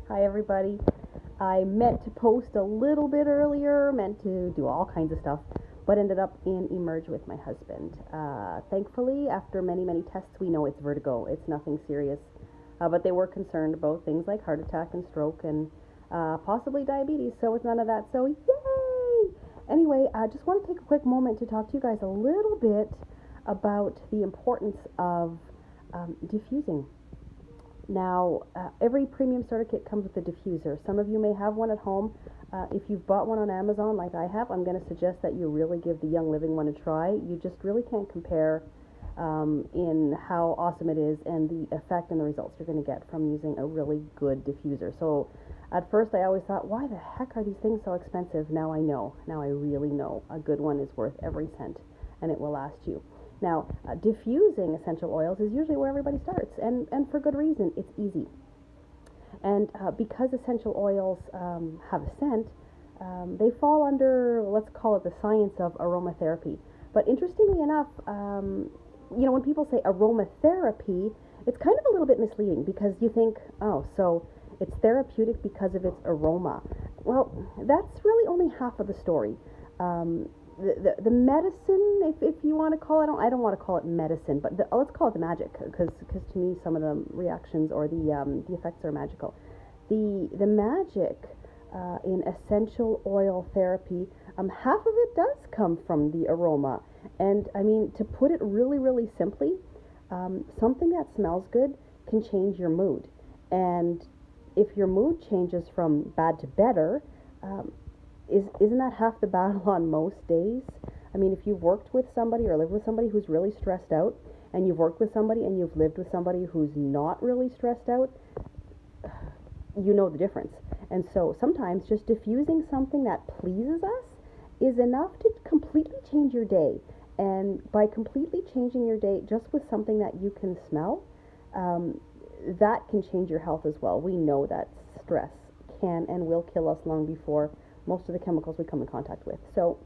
Hi everybody. I meant to post a little bit earlier, meant to do all kinds of stuff, but ended up in Emerge with my husband. Thankfully, after many tests, we know it's vertigo. It's nothing serious. But they were concerned about things like heart attack and stroke and possibly diabetes, so it's none of that. So, yay! Anyway, I just want to take a quick moment to talk to you guys a little bit about the importance of diffusing. Now, every premium starter kit comes with a diffuser. Some of you may have one at home. If you've bought one on Amazon like I have, I'm going to suggest that you really give the Young Living one a try. You just really can't compare in how awesome it is and the effect and the results you're going to get from using a really good diffuser. So at first I always thought, why the heck are these things so expensive? Now I know. Now I really know. A good one is worth every cent and it will last you. Now, diffusing essential oils is usually where everybody starts, and for good reason. It's easy. And because essential oils have a scent, they fall under, let's call it the science of aromatherapy. But interestingly enough, when people say aromatherapy, it's kind of a little bit misleading because you think, oh, so it's therapeutic because of its aroma. Well, that's really only half of the story. The medicine, if you want to call it, I don't want to call it medicine, but let's call it the magic, because to me some of the reactions or the effects are magical. The magic in essential oil therapy, half of it does come from the aroma, and I mean, to put it really simply, something that smells good can change your mood, and if your mood changes from bad to better, isn't that half the battle on most days? I mean, if you've worked with somebody or lived with somebody who's really stressed out, and you've worked with somebody and you've lived with somebody who's not really stressed out, you know the difference. And so sometimes just diffusing something that pleases us is enough to completely change your day. And by completely changing your day just with something that you can smell, that can change your health as well. We know that stress can and will kill us long before most of the chemicals we come in contact with. So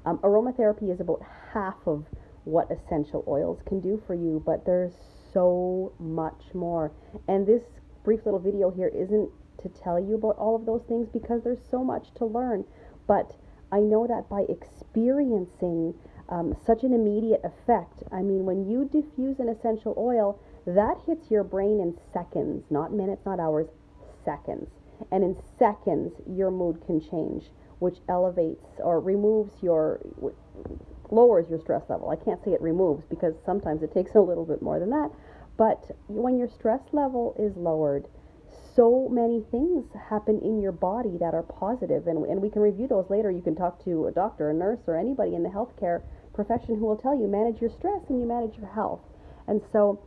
aromatherapy is about half of what essential oils can do for you, but there's so much more. And this brief little video here isn't to tell you about all of those things because there's so much to learn. But I know that by experiencing such an immediate effect, I mean, when you diffuse an essential oil, that hits your brain in seconds, not minutes, not hours, seconds. And in seconds, your mood can change, which elevates or lowers your stress level. I can't say it removes because sometimes it takes a little bit more than that. But when your stress level is lowered, so many things happen in your body that are positive, and we can review those later. You can talk to a doctor, a nurse, or anybody in the healthcare profession who will tell you manage your stress and you manage your health. And so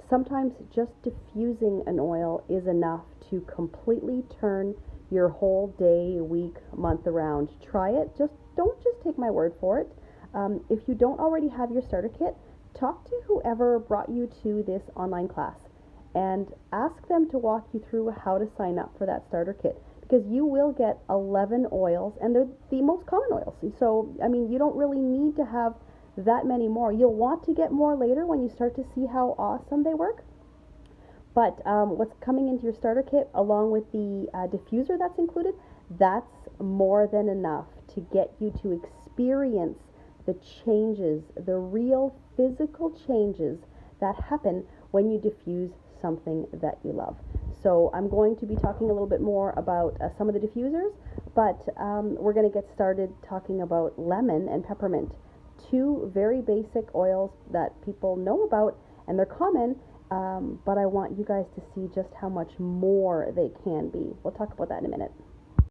sometimes just diffusing an oil is enough to completely turn your whole day, week, month around. Try it. Don't just take my word for it. If you don't already have your starter kit, talk to whoever brought you to this online class and ask them to walk you through how to sign up for that starter kit, because you will get 11 oils, and they're the most common oils. So, I mean, you don't really need to have that many more. You'll want to get more later when you start to see how awesome they work. But what's coming into your starter kit, along with the diffuser that's included, that's more than enough to get you to experience the changes, the real physical changes that happen when you diffuse something that you love. So I'm going to be talking a little bit more about some of the diffusers, but we're going to get started talking about lemon and peppermint, two very basic oils that people know about, and they're common, but I want you guys to see just how much more they can be. We'll talk about that in a minute.